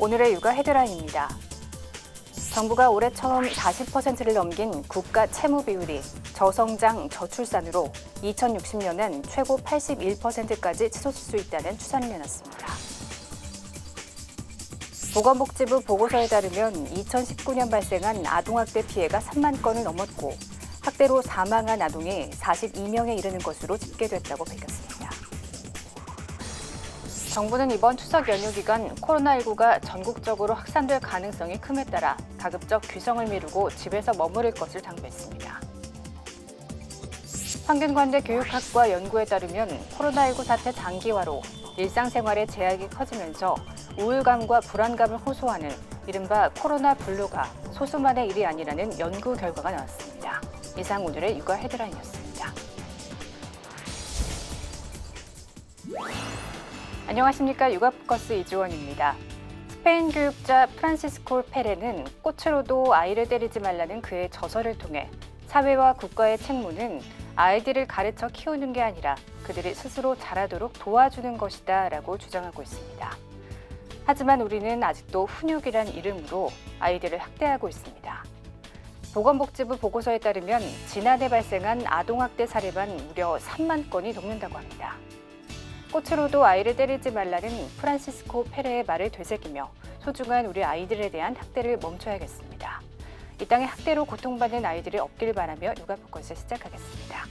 오늘의 육아 헤드라인입니다. 정부가 올해 처음 40%를 넘긴 국가 채무 비율이 저성장, 저출산으로 2060년엔 최고 81%까지 치솟을 수 있다는 추산을 내놨습니다. 보건복지부 보고서에 따르면 2019년 발생한 아동학대 피해가 3만 건을 넘었고 학대로 사망한 아동이 42명에 이르는 것으로 집계됐다고 밝혔습니다. 정부는 이번 추석 연휴 기간 코로나19가 전국적으로 확산될 가능성이 큼에 따라 가급적 규정을 미루고 집에서 머무를 것을 당부했습니다. 평균관대 교육학과 연구에 따르면 코로나19 사태 장기화로 일상생활에 제약이 커지면서 우울감과 불안감을 호소하는 이른바 코로나 블루가 소수만의 일이 아니라는 연구 결과가 나왔습니다. 이상 오늘의 육아 헤드라인이었습니다. 안녕하십니까. 육아포커스 이주원입니다. 스페인 교육자 프란시스코 페레는 꽃으로도 아이를 때리지 말라는 그의 저서를 통해 사회와 국가의 책무는 아이들을 가르쳐 키우는 게 아니라 그들이 스스로 자라도록 도와주는 것이다 라고 주장하고 있습니다. 하지만 우리는 아직도 훈육이란 이름으로 아이들을 학대하고 있습니다. 보건복지부 보고서에 따르면 지난해 발생한 아동학대 사례만 무려 3만 건이 넘는다고 합니다. 꽃으로도 아이를 때리지 말라는 프란시스코 페레의 말을 되새기며 소중한 우리 아이들에 대한 학대를 멈춰야겠습니다. 이 땅에 학대로 고통받는 아이들이 없길 바라며 육아포커스 시작하겠습니다.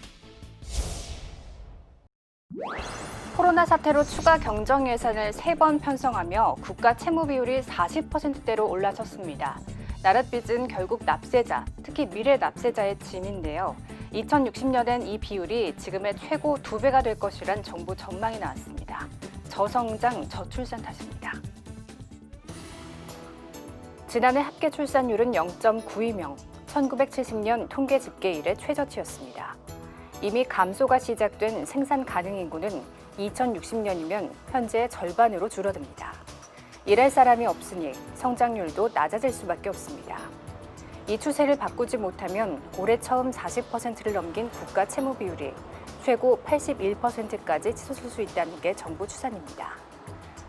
코로나 사태로 추가 경정 예산을 3번 편성하며 국가 채무 비율이 40%대로 올라섰습니다. 나랏빚은 결국 납세자, 특히 미래 납세자의 짐인데요. 2060년엔 이 비율이 지금의 최고 2배가 될 것이란 정부 전망이 나왔습니다. 저성장, 저출산 탓입니다. 지난해 합계 출산율은 0.92명, 1970년 통계 집계 이래 최저치였습니다. 이미 감소가 시작된 생산 가능 인구는 2060년이면 현재의 절반으로 줄어듭니다. 일할 사람이 없으니 성장률도 낮아질 수밖에 없습니다. 이 추세를 바꾸지 못하면 올해 처음 40%를 넘긴 국가 채무 비율이 최고 81%까지 치솟을 수 있다는 게 정부 추산입니다.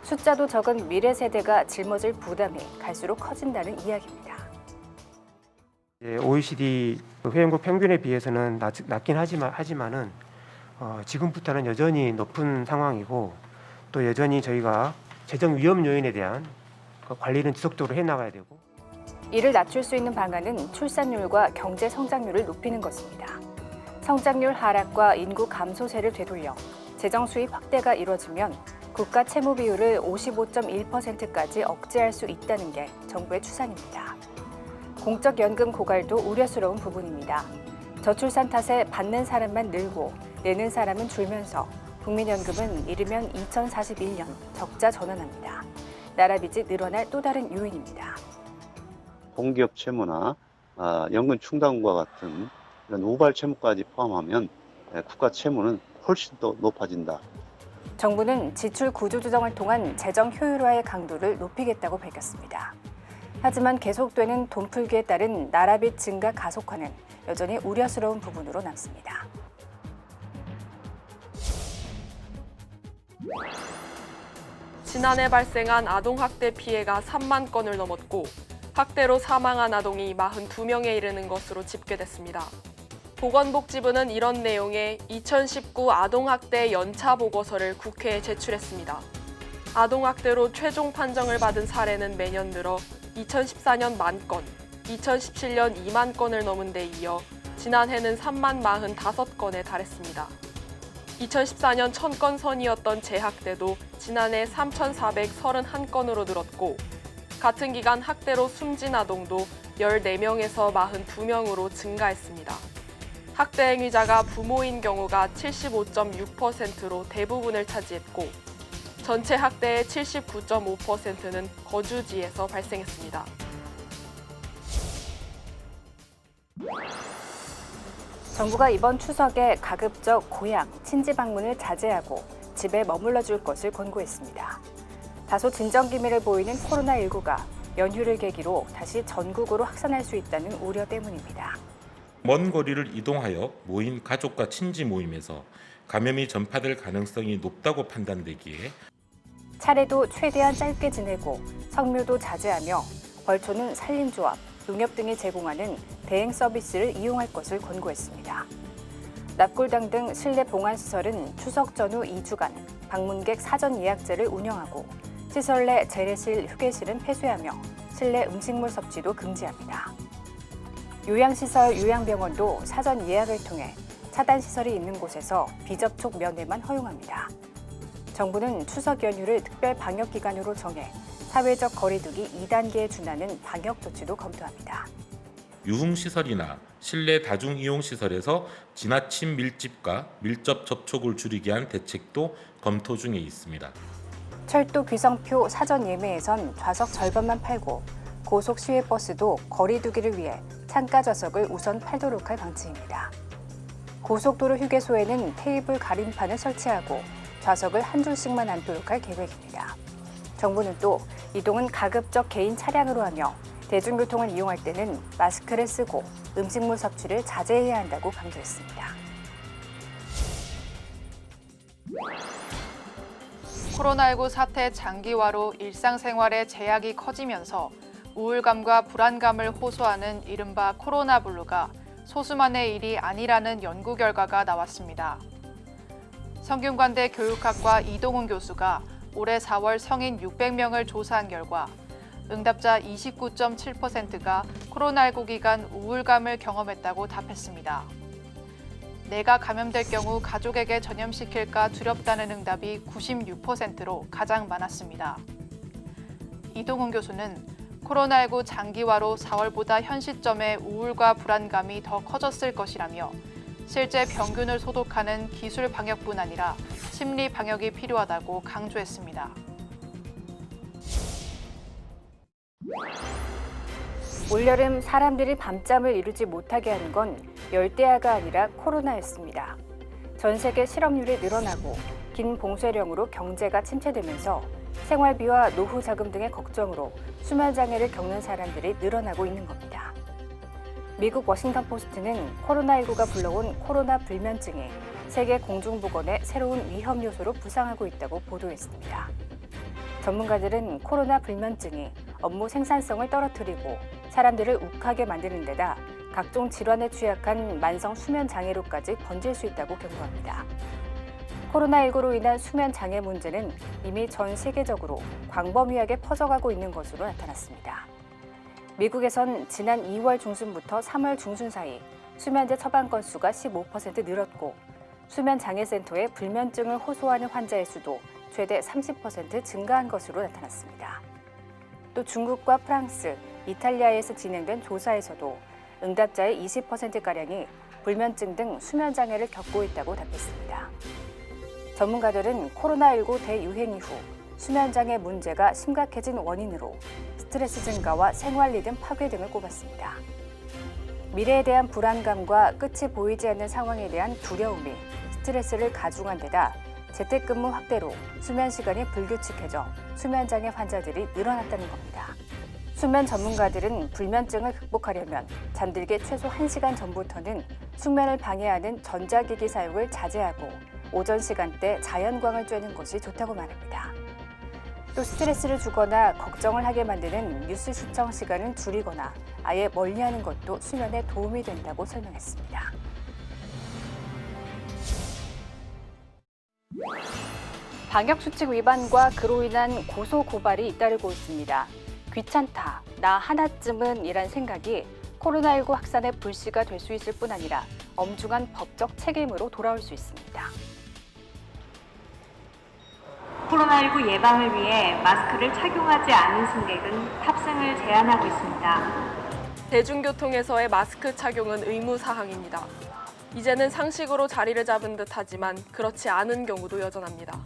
숫자도 적은 미래 세대가 짊어질 부담이 갈수록 커진다는 이야기입니다. OECD 회원국 평균에 비해서는 낮긴 하지만은 지금부터는 여전히 높은 상황이고 또 여전히 저희가 재정 위험 요인에 대한 관리는 지속적으로 해나가야 되고 이를 낮출 수 있는 방안은 출산율과 경제 성장률을 높이는 것입니다. 성장률 하락과 인구 감소세를 되돌려 재정 수입 확대가 이뤄지면 국가 채무 비율을 55.1%까지 억제할 수 있다는 게 정부의 추산입니다. 공적 연금 고갈도 우려스러운 부분입니다. 저출산 탓에 받는 사람만 늘고 내는 사람은 줄면서 국민연금은 이르면 2041년 적자 전환합니다. 나라빚이 늘어날 또 다른 요인입니다. 공기업 채무나 연금 충당과 같은 이런 우발 채무까지 포함하면 국가 채무는 훨씬 더 높아진다. 정부는 지출 구조 조정을 통한 재정 효율화의 강도를 높이겠다고 밝혔습니다. 하지만 계속되는 돈풀기에 따른 나라빚 증가 가속화는 여전히 우려스러운 부분으로 남습니다. 지난해 발생한 아동학대 피해가 3만 건을 넘었고 학대로 사망한 아동이 42명에 이르는 것으로 집계됐습니다. 보건복지부는 이런 내용의 2019 아동학대 연차 보고서를 국회에 제출했습니다. 아동학대로 최종 판정을 받은 사례는 매년 늘어 2014년 10,000건, 2017년 2만 건을 넘은 데 이어 지난해는 3만 45건에 달했습니다. 2014년 1,000건 선이었던 재학대도 지난해 3,431건으로 늘었고 같은 기간 학대로 숨진 아동도 14명에서 42명으로 증가했습니다. 학대 행위자가 부모인 경우가 75.6%로 대부분을 차지했고 전체 학대의 79.5%는 거주지에서 발생했습니다. 정부가 이번 추석에 가급적 고향, 친지 방문을 자제하고 집에 머물러 줄 것을 권고했습니다. 다소 진정기미를 보이는 코로나19가 연휴를 계기로 다시 전국으로 확산할 수 있다는 우려 때문입니다. 먼 거리를 이동하여 모인 가족과 친지 모임에서 감염이 전파될 가능성이 높다고 판단되기에 차례도 최대한 짧게 지내고 성묘도 자제하며 벌초는 산림조합, 농협 등이 제공하는 대행 서비스를 이용할 것을 권고했습니다. 납골당 등 실내 봉안시설은 추석 전후 2주간 방문객 사전 예약제를 운영하고 시설 내 재래실, 휴게실은 폐쇄하며 실내 음식물 섭취도 금지합니다. 요양시설, 요양병원도 사전 예약을 통해 차단시설이 있는 곳에서 비접촉 면회만 허용합니다. 정부는 추석 연휴를 특별 방역기간으로 정해 사회적 거리두기 2단계에 준하는 방역 조치도 검토합니다. 유흥시설이나 실내 다중이용시설에서 지나친 밀집과 밀접 접촉을 줄이기 위한 대책도 검토 중에 있습니다. 철도 귀성표 사전 예매에선 좌석 절반만 팔고 고속 시외버스도 거리두기를 위해 창가 좌석을 우선 팔도록 할 방침입니다. 고속도로 휴게소에는 테이블 가림판을 설치하고 좌석을 한 줄씩만 앉도록 할 계획입니다. 정부는 또 이동은 가급적 개인 차량으로 하며 대중교통을 이용할 때는 마스크를 쓰고 음식물 섭취를 자제해야 한다고 강조했습니다. 코로나19 사태 장기화로 일상생활에 제약이 커지면서 우울감과 불안감을 호소하는 이른바 코로나 블루가 소수만의 일이 아니라는 연구 결과가 나왔습니다. 성균관대 교육학과 이동훈 교수가 올해 4월 성인 600명을 조사한 결과 응답자 29.7%가 코로나19 기간 우울감을 경험했다고 답했습니다. 내가 감염될 경우 가족에게 전염시킬까 두렵다는 응답이 96%로 가장 많았습니다. 이동훈 교수는 코로나19 장기화로 4월보다 현 시점에 우울과 불안감이 더 커졌을 것이라며 실제 병균을 소독하는 기술 방역뿐 아니라 심리 방역이 필요하다고 강조했습니다. 올여름 사람들이 밤잠을 이루지 못하게 하는 건 열대야가 아니라 코로나였습니다. 전 세계 실업률이 늘어나고 긴 봉쇄령으로 경제가 침체되면서 생활비와 노후 자금 등의 걱정으로 수면 장애를 겪는 사람들이 늘어나고 있는 겁니다. 미국 워싱턴 포스트는 코로나19가 불러온 코로나 불면증이 세계 공중보건의 새로운 위험 요소로 부상하고 있다고 보도했습니다. 전문가들은 코로나 불면증이 업무 생산성을 떨어뜨리고 사람들을 욱하게 만드는 데다 각종 질환에 취약한 만성 수면 장애로까지 번질 수 있다고 경고합니다. 코로나19로 인한 수면 장애 문제는 이미 전 세계적으로 광범위하게 퍼져가고 있는 것으로 나타났습니다. 미국에선 지난 2월 중순부터 3월 중순 사이 수면제 처방 건수가 15% 늘었고 수면 장애 센터에 불면증을 호소하는 환자의 수도 최대 30% 증가한 것으로 나타났습니다. 또 중국과 프랑스, 이탈리아에서 진행된 조사에서도 응답자의 20%가량이 불면증 등 수면 장애를 겪고 있다고 답했습니다. 전문가들은 코로나19 대유행 이후 수면 장애 문제가 심각해진 원인으로 스트레스 증가와 생활 리듬 파괴 등을 꼽았습니다. 미래에 대한 불안감과 끝이 보이지 않는 상황에 대한 두려움이 스트레스를 가중한 데다 재택근무 확대로 수면 시간이 불규칙해져 수면 장애 환자들이 늘어났다는 겁니다. 수면 전문가들은 불면증을 극복하려면 잠들기 최소 1시간 전부터는 숙면을 방해하는 전자기기 사용을 자제하고 오전 시간대 자연광을 쬐는 것이 좋다고 말합니다. 또 스트레스를 주거나 걱정을 하게 만드는 뉴스 시청 시간을 줄이거나 아예 멀리하는 것도 수면에 도움이 된다고 설명했습니다. 방역수칙 위반과 그로 인한 고소 고발이 잇따르고 있습니다. 귀찮다, 나 하나쯤은 이란 생각이 코로나19 확산의 불씨가 될 수 있을 뿐 아니라 엄중한 법적 책임으로 돌아올 수 있습니다. 코로나19 예방을 위해 마스크를 착용하지 않은 승객은 탑승을 제한하고 있습니다. 대중교통에서의 마스크 착용은 의무사항입니다. 이제는 상식으로 자리를 잡은 듯하지만 그렇지 않은 경우도 여전합니다.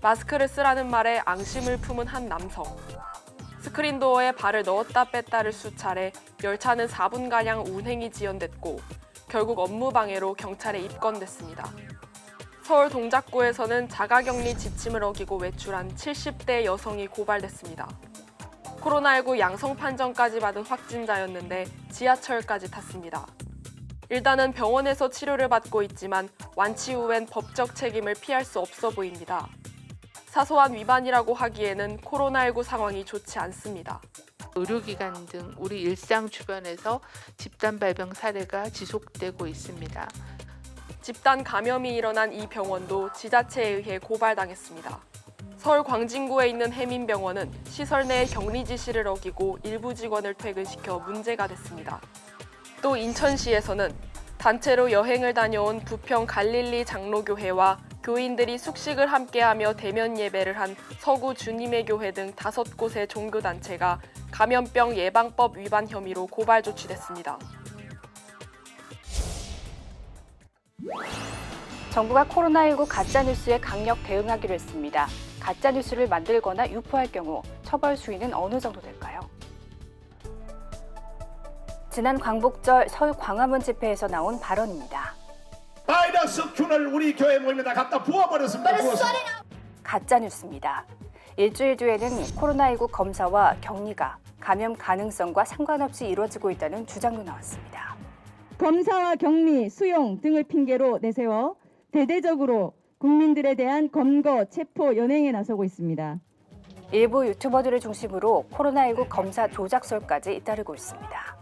마스크를 쓰라는 말에 앙심을 품은 한 남성. 스크린도어에 발을 넣었다 뺐다를 수차례 열차는 4분가량 운행이 지연됐고 결국 업무방해로 경찰에 입건됐습니다. 서울 동작구에서는 자가격리 지침을 어기고 외출한 70대 여성이 고발됐습니다. 코로나19 양성 판정까지 받은 확진자였는데 지하철까지 탔습니다. 일단은 병원에서 치료를 받고 있지만 완치 후엔 법적 책임을 피할 수 없어 보입니다. 사소한 위반이라고 하기에는 코로나19 상황이 좋지 않습니다. 의료기관 등 우리 일상 주변에서 집단 발병 사례가 지속되고 있습니다. 집단 감염이 일어난 이 병원도 지자체에 의해 고발당했습니다. 서울 광진구에 있는 해민병원은 시설 내의 격리 지시를 어기고 일부 직원을 퇴근시켜 문제가 됐습니다. 또 인천시에서는 단체로 여행을 다녀온 부평 갈릴리 장로교회와 교인들이 숙식을 함께하며 대면 예배를 한 서구 주님의 교회 등 5곳의 종교단체가 감염병 예방법 위반 혐의로 고발 조치됐습니다. 정부가 코로나19 가짜뉴스에 강력 대응하기로 했습니다. 가짜뉴스를 만들거나 유포할 경우 처벌 수위는 어느 정도 될까요? 지난 광복절 서울 광화문 집회에서 나온 발언입니다. 바이러스 균을 우리 교회 모임에다 갖다 부어버렸습니다. 가짜뉴스입니다. 일주일 뒤에는 코로나19 검사와 격리가 감염 가능성과 상관없이 이루어지고 있다는 주장도 나왔습니다. 검사와 격리, 수용 등을 핑계로 내세워 대대적으로 국민들에 대한 검거, 체포, 연행에 나서고 있습니다. 일부 유튜버들을 중심으로 코로나19 검사 조작설까지 잇따르고 있습니다.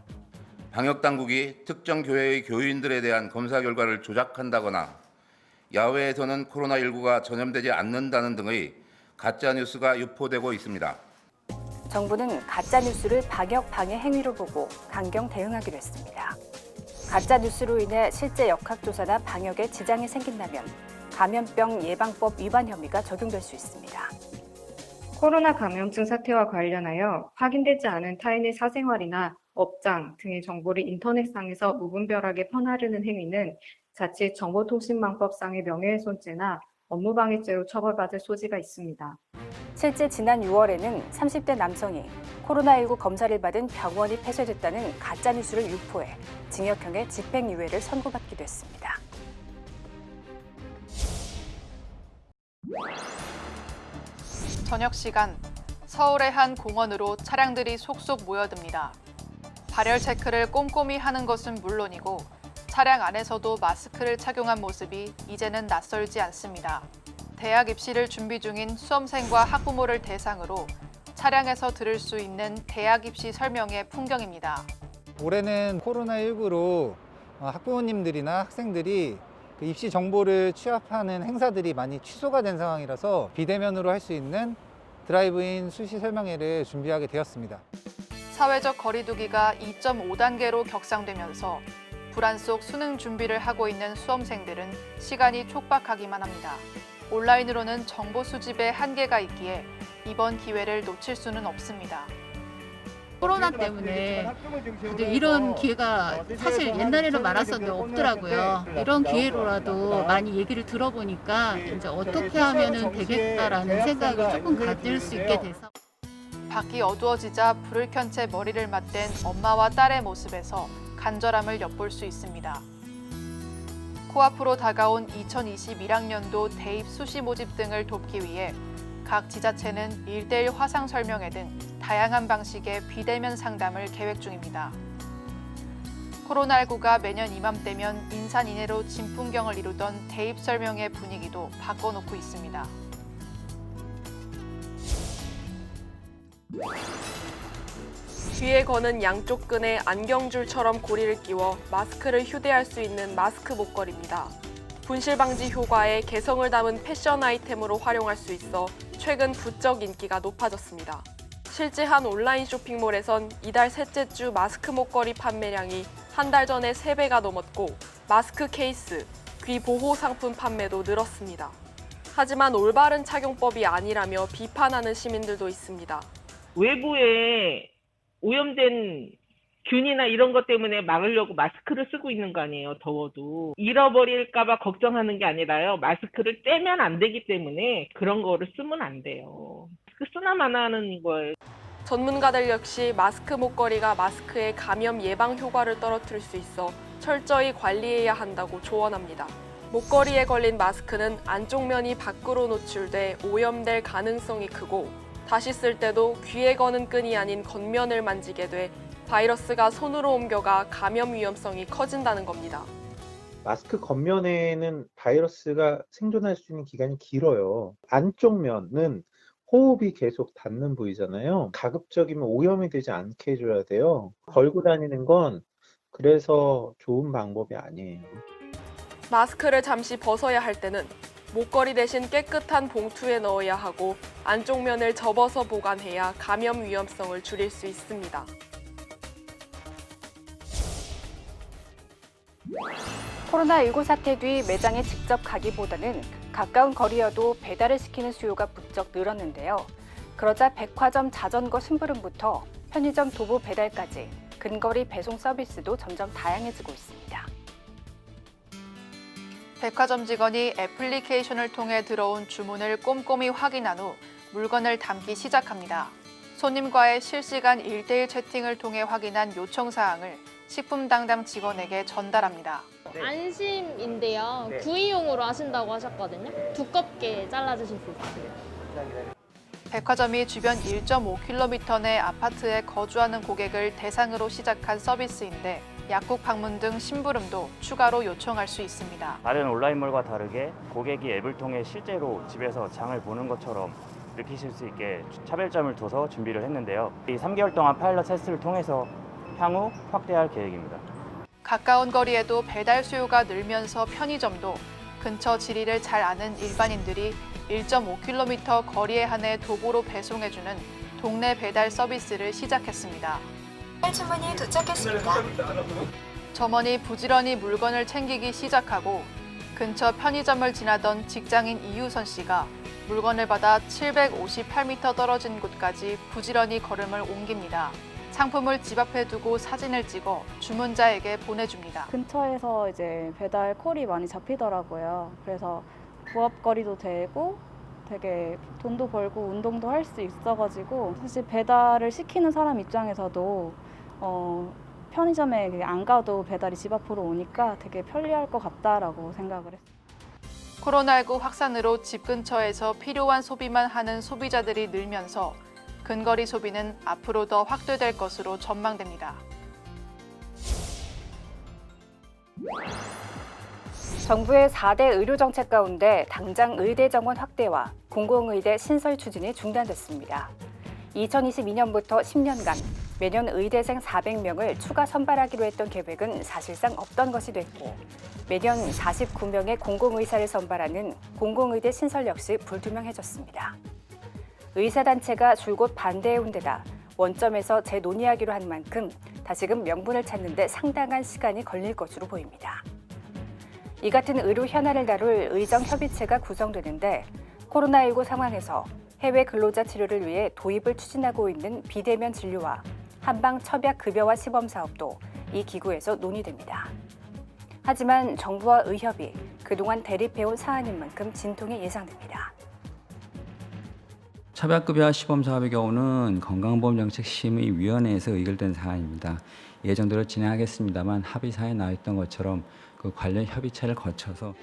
방역당국이 특정 교회의 교인들에 대한 검사 결과를 조작한다거나 야외에서는 코로나19가 전염되지 않는다는 등의 가짜뉴스가 유포되고 있습니다. 정부는 가짜뉴스를 방역 방해 행위로 보고 강경 대응하기로 했습니다. 가짜뉴스로 인해 실제 역학조사나 방역에 지장이 생긴다면 감염병 예방법 위반 혐의가 적용될 수 있습니다. 코로나 감염증 사태와 관련하여 확인되지 않은 타인의 사생활이나 업장 등의 정보를 인터넷상에서 무분별하게 퍼나르는 행위는 자칫 정보통신망법상의 명예훼손죄나 업무방해죄로 처벌받을 소지가 있습니다. 실제 지난 6월에는 30대 남성이 코로나19 검사를 받은 병원이 폐쇄됐다는 가짜뉴스를 유포해 징역형의 집행유예를 선고받기도 했습니다. 저녁 시간 서울의 한 공원으로 차량들이 속속 모여듭니다. 발열 체크를 꼼꼼히 하는 것은 물론이고 차량 안에서도 마스크를 착용한 모습이 이제는 낯설지 않습니다. 대학 입시를 준비 중인 수험생과 학부모를 대상으로 차량에서 들을 수 있는 대학 입시 설명의 풍경입니다. 올해는 코로나19로 학부모님들이나 학생들이 입시 정보를 취합하는 행사들이 많이 취소가 된 상황이라서 비대면으로 할 수 있는 드라이브인 수시 설명회를 준비하게 되었습니다. 사회적 거리두기가 2.5단계로 격상되면서 불안 속 수능 준비를 하고 있는 수험생들은 시간이 촉박하기만 합니다. 온라인으로는 정보 수집에 한계가 있기에 이번 기회를 놓칠 수는 없습니다. 코로나 때문에 이런 기회가 사실 옛날에는 많았었는데 없더라고요. 이런 기회로라도 많이 얘기를 들어보니까 이제 어떻게 하면 되겠다라는 생각을 조금 가질 수 있게 돼서. 밖이 어두워지자 불을 켠 채 머리를 맞댄 엄마와 딸의 모습에서 간절함을 엿볼 수 있습니다. 코앞으로 다가온 2021학년도 대입 수시 모집 등을 돕기 위해 각 지자체는 1:1 화상 설명회 등 다양한 방식의 비대면 상담을 계획 중입니다. 코로나19가 매년 이맘때면 인산인해로 진풍경을 이루던 대입 설명회 분위기도 바꿔놓고 있습니다. 귀에 거는 양쪽 끈에 안경줄처럼 고리를 끼워 마스크를 휴대할 수 있는 마스크 목걸이입니다. 분실 방지 효과에 개성을 담은 패션 아이템으로 활용할 수 있어 최근 부쩍 인기가 높아졌습니다. 실제 한 온라인 쇼핑몰에선 이달 셋째 주 마스크 목걸이 판매량이 한 달 전에 3배가 넘었고 마스크 케이스, 귀 보호 상품 판매도 늘었습니다. 하지만 올바른 착용법이 아니라며 비판하는 시민들도 있습니다. 외부에 오염된 균이나 이런 것 때문에 막으려고 마스크를 쓰고 있는 거 아니에요, 더워도. 잃어버릴까 봐 걱정하는 게 아니라요. 마스크를 떼면 안 되기 때문에 그런 거를 쓰면 안 돼요. 그 쓰나 마나 하는 거예요. 전문가들 역시 마스크 목걸이가 마스크의 감염 예방 효과를 떨어뜨릴 수 있어 철저히 관리해야 한다고 조언합니다. 목걸이에 걸린 마스크는 안쪽 면이 밖으로 노출돼 오염될 가능성이 크고 다시 쓸 때도 귀에 거는 끈이 아닌 겉면을 만지게 돼 바이러스가 손으로 옮겨가 감염 위험성이 커진다는 겁니다. 마스크 겉면에는 바이러스가 생존할 수 있는 기간이 길어요. 안쪽 면은 호흡이 계속 닿는 부위잖아요. 가급적이면 오염이 되지 않게 해줘야 돼요. 걸고 다니는 건 그래서 좋은 방법이 아니에요. 마스크를 잠시 벗어야 할 때는 목걸이 대신 깨끗한 봉투에 넣어야 하고 안쪽 면을 접어서 보관해야 감염 위험성을 줄일 수 있습니다. 코로나19 사태 뒤 매장에 직접 가기보다는 가까운 거리여도 배달을 시키는 수요가 부쩍 늘었는데요. 그러자 백화점 자전거 심부름부터 편의점 도보 배달까지 근거리 배송 서비스도 점점 다양해지고 있습니다. 백화점 직원이 애플리케이션을 통해 들어온 주문을 꼼꼼히 확인한 후 물건을 담기 시작합니다. 손님과의 실시간 1대1 채팅을 통해 확인한 요청 사항을 식품 담당 직원에게 전달합니다. 안심인데요. 네. 구이용으로 하신다고 하셨거든요. 두껍게 잘라주실 수 있으세요? 백화점이 주변 1.5km 내 아파트에 거주하는 고객을 대상으로 시작한 서비스인데 약국 방문 등 심부름도 추가로 요청할 수 있습니다. 다른 온라인몰과 다르게 고객이 앱을 통해 실제로 집에서 장을 보는 것처럼 느끼실 수 있게 차별점을 둬서 준비를 했는데요. 이 3개월 동안 파일럿 테스트를 통해서 향후 확대할 계획입니다. 가까운 거리에도 배달 수요가 늘면서 편의점도 근처 지리를 잘 아는 일반인들이 1.5km 거리에 한해 도보로 배송해주는 동네 배달 서비스를 시작했습니다. 주문이 도착했습니다. 점원이 부지런히 물건을 챙기기 시작하고 근처 편의점을 지나던 직장인 이유선 씨가 물건을 받아 758m 떨어진 곳까지 부지런히 걸음을 옮깁니다. 상품을 집 앞에 두고 사진을 찍어 주문자에게 보내줍니다. 근처에서 이제 배달 콜이 많이 잡히더라고요. 그래서 부업거리도 되고 되게 돈도 벌고 운동도 할 수 있어가지고 사실 배달을 시키는 사람 입장에서도 편의점에 안 가도 배달이 집 앞으로 오니까 되게 편리할 것 같다라고 생각을 했어요. 코로나19 확산으로 집 근처에서 필요한 소비만 하는 소비자들이 늘면서 근거리 소비는 앞으로 더 확대될 것으로 전망됩니다. 정부의 4대 의료 정책 가운데 당장 의대 정원 확대와 공공의대 신설 추진이 중단됐습니다. 2022년부터 10년간 매년 의대생 400명을 추가 선발하기로 했던 계획은 사실상 없던 것이 됐고 매년 49명의 공공의사를 선발하는 공공의대 신설 역시 불투명해졌습니다. 의사단체가 줄곧 반대해온 데다 원점에서 재논의하기로 한 만큼 다시금 명분을 찾는 데 상당한 시간이 걸릴 것으로 보입니다. 이 같은 의료 현안을 다룰 의정협의체가 구성되는데 코로나19 상황에서 해외 근로자 치료를 위해 도입을 추진하고 있는 비대면 진료와 한방 첩약 급여화 시범 사업도 이 기구에서 논의됩니다. 하지만 정부와 의협이 그동안 대립해온 사안인 만큼 진통이 예상됩니다. 첩약급여화 시범사업의 경우는 건강보험정책심의위원회에서 의결된 사안입니다. 예정대로 진행하겠습니다만 합의사에 나와있던 것처럼 그 관련 협의체를 거쳐서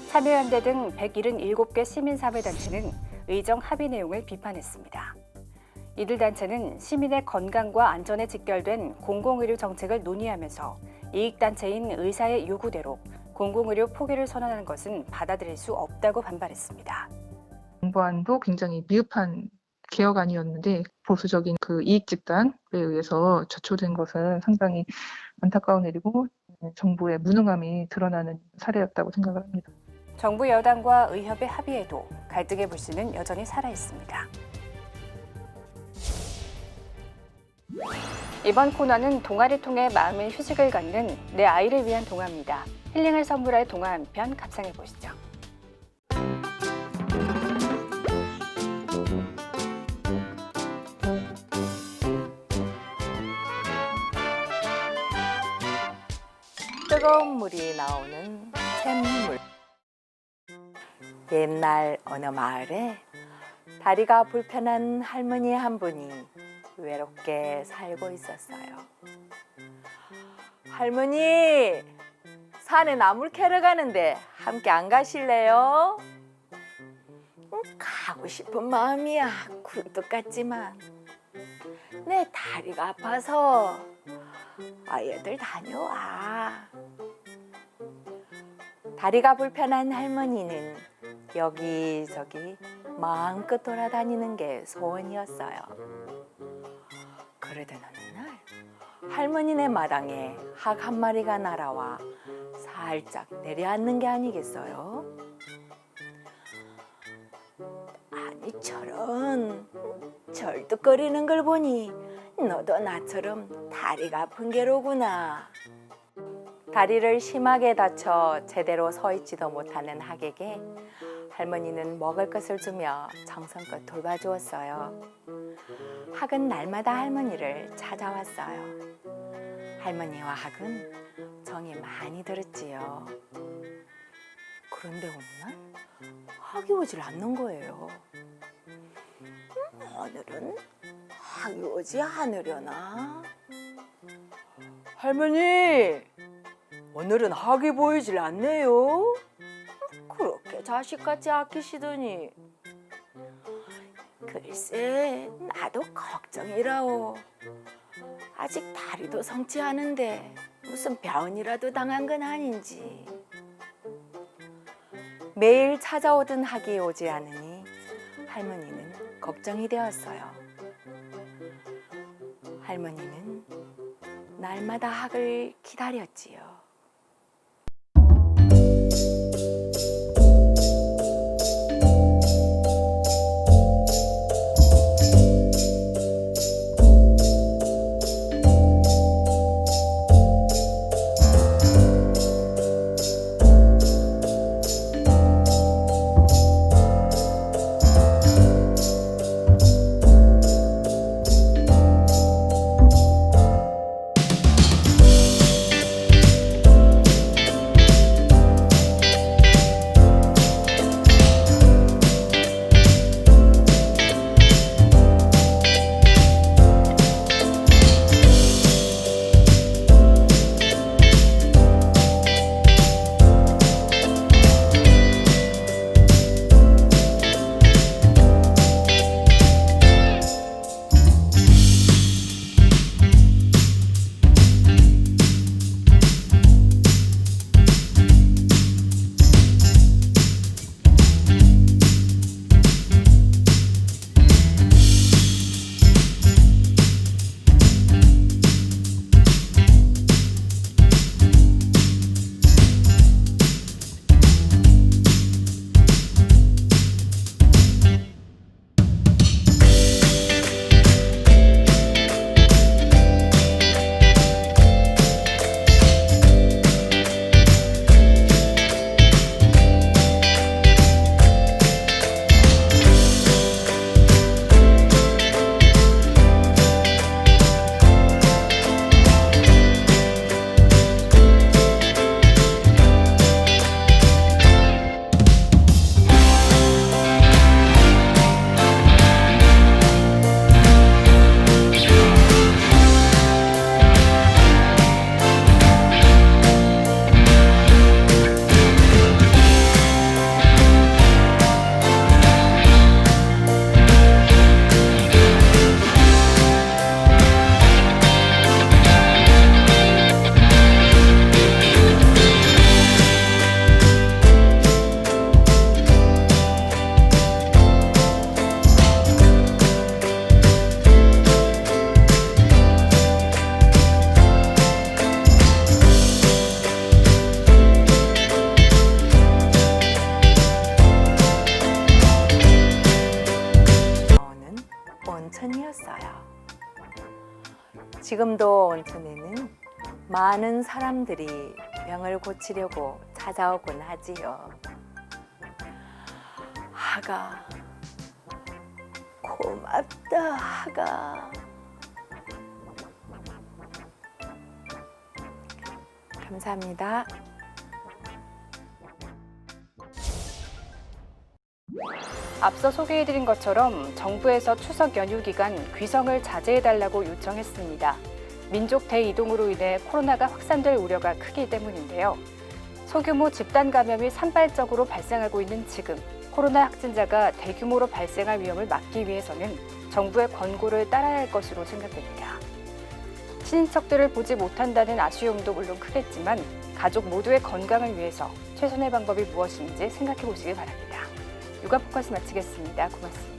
참여연대 등 177개 시민사회단체는 의정 합의 내용을 비판했습니다. 이들 단체는 시민의 건강과 안전에 직결된 공공의료 정책을 논의하면서 이익단체인 의사의 요구대로 공공의료 포기를 선언하는 것은 받아들일 수 없다고 반발했습니다. 정부안도 굉장히 미흡한 개혁안이었는데 보수적인 그 이익 집단에 의해서 저촉된 것은 상당히 안타까운 일이고 정부의 무능함이 드러나는 사례였다고 생각을 합니다. 정부 여당과 의협의 합의에도 갈등의 불씨는 여전히 살아 있습니다. 이번 코너는 동화를 통해 마음의 휴식을 갖는 내 아이를 위한 동화입니다. 힐링을 선물할 동화 한 편 감상해 보시죠. 뜨거운 물이 나오는 샘물. 옛날 어느 마을에 다리가 불편한 할머니 한 분이 외롭게 살고 있었어요. 할머니, 산에 나물 캐러 가는데 함께 안 가실래요? 가고 싶은 마음이야. 굴뚝 같지만 내 다리가 아파서 아이들 다녀와. 다리가 불편한 할머니는 여기저기 마음껏 돌아다니는 게 소원이었어요. 그러던 어느 날 할머니네 마당에 학 한 마리가 날아와 살짝 내려앉는 게 아니겠어요? 아니 저런 절뚝거리는 걸 보니 너도 나처럼 다리가 아픈 게로구나. 다리를 심하게 다쳐 제대로 서 있지도 못하는 학에게 할머니는 먹을 것을 주며 정성껏 돌봐주었어요. 학은 날마다 할머니를 찾아왔어요. 할머니와 학은 정이 많이 들었지요. 그런데 어느 날 학이 오질 않는 거예요. 오늘은 학이 오지 않으려나? 할머니! 오늘은 학이 보이질 않네요. 그렇게 자식같이 아끼시더니. 글쎄, 나도 걱정이라오. 아직 다리도 성치 않은데 무슨 병이라도 당한 건 아닌지. 매일 찾아오던 학이 오지 않으니 할머니는 걱정이 되었어요. 할머니는 날마다 학을 기다렸지요. 지금도 온천에는 많은 사람들이 병을 고치려고 찾아오곤 하지요. 하가, 고맙다 하가. 감사합니다. 앞서 소개해드린 것처럼 정부에서 추석 연휴 기간 귀성을 자제해달라고 요청했습니다. 민족 대이동으로 인해 코로나가 확산될 우려가 크기 때문인데요. 소규모 집단 감염이 산발적으로 발생하고 있는 지금, 코로나 확진자가 대규모로 발생할 위험을 막기 위해서는 정부의 권고를 따라야 할 것으로 생각됩니다. 친인척들을 보지 못한다는 아쉬움도 물론 크겠지만 가족 모두의 건강을 위해서 최선의 방법이 무엇인지 생각해 보시기 바랍니다. 육아 포커스 마치겠습니다. 고맙습니다.